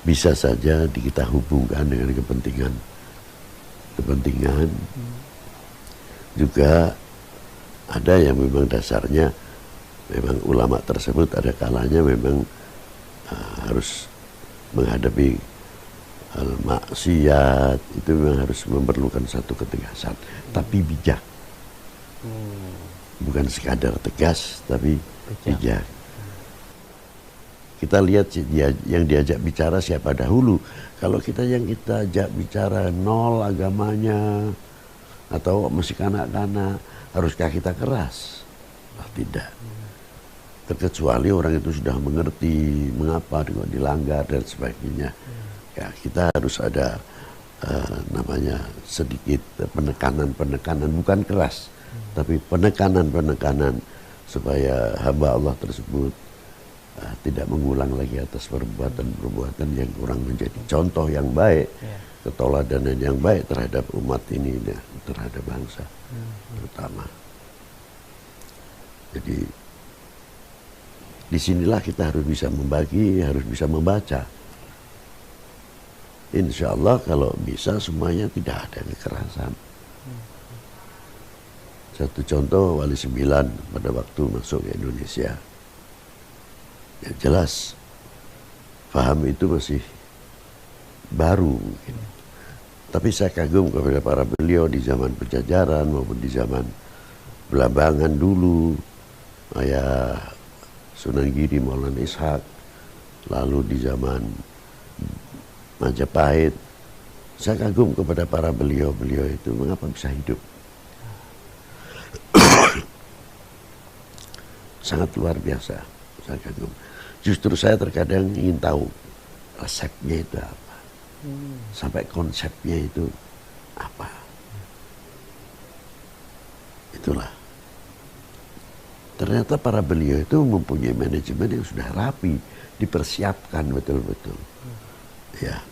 bisa saja kita hubungkan dengan kepentingan. Juga ada yang memang dasarnya memang ulama tersebut ada kalanya memang harus menghadapi maksiat, itu memang harus memerlukan satu ketegasan, tapi bijak. Bukan sekadar tegas, tapi bijak. Kita lihat yang diajak bicara siapa dahulu. Kalau yang kita ajak bicara nol agamanya, atau masih kanak-kanak, haruskah kita keras? Tidak. Terkecuali orang itu sudah mengerti mengapa dilanggar dan sebagainya. Ya, kita harus ada namanya sedikit penekanan, bukan keras, tapi penekanan supaya hamba Allah tersebut tidak mengulang lagi atas perbuatan yang kurang, menjadi contoh yang baik, keteladanan yang baik terhadap umat ini, terhadap bangsa terutama. Jadi disinilah kita harus bisa membagi, harus bisa membaca. Insya Allah kalau bisa semuanya tidak ada kekerasan. Satu contoh Wali Sembilan pada waktu masuk ke Indonesia, yang jelas paham itu masih baru mungkin. Tapi saya kagum kepada para beliau di zaman Penjajaran maupun di zaman Belambangan dulu, Ayah Sunan Giri Maulana Ishak, lalu di zaman Majapahit. Saya kagum kepada para beliau itu, mengapa bisa hidup. Sangat luar biasa, saya kagum. Justru saya terkadang ingin tahu resepnya itu apa, sampai konsepnya itu apa. Itulah. Ternyata para beliau itu mempunyai manajemen yang sudah rapi, dipersiapkan betul-betul. Ya,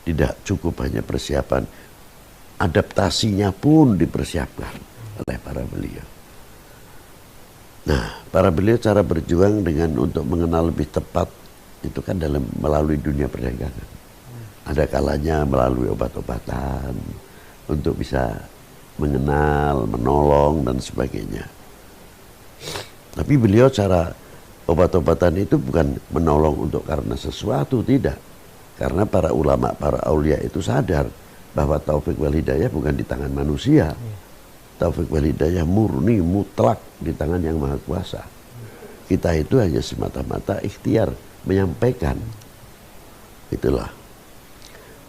tidak cukup hanya persiapan, adaptasinya pun dipersiapkan oleh para beliau. Nah, para beliau cara berjuang untuk mengenal lebih tepat itu kan melalui dunia perdagangan. Ada kalanya melalui obat-obatan untuk bisa mengenal, menolong dan sebagainya. Tapi beliau cara obat-obatan itu bukan menolong untuk karena sesuatu, tidak. Karena para ulama, para aulia itu sadar bahwa taufik wal hidayah bukan di tangan manusia. Taufik wal hidayah murni, mutlak di tangan yang maha kuasa. Kita itu hanya semata-mata ikhtiar menyampaikan. Itulah.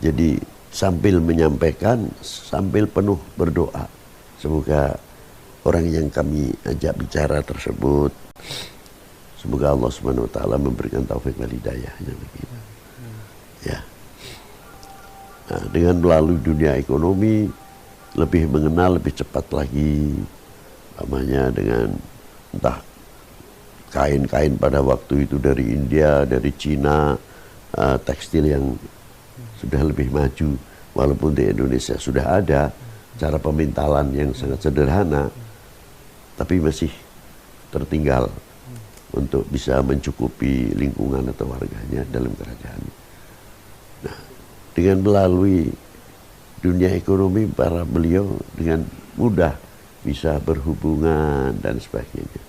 Jadi sambil menyampaikan, sambil penuh berdoa. Semoga orang yang kami ajak bicara tersebut, semoga Allah Subhanahu wa taala memberikan taufik wal hidayahnya begitu. Ya. Nah, dengan melalui dunia ekonomi lebih mengenal lebih cepat lagi, namanya dengan entah kain-kain pada waktu itu dari India, dari Cina, tekstil yang sudah lebih maju, walaupun di Indonesia sudah ada cara pemintalan yang sangat sederhana, tapi masih tertinggal untuk bisa mencukupi lingkungan atau warganya dalam kerajaan. Nah, dengan melalui dunia ekonomi para beliau dengan mudah bisa berhubungan dan sebagainya.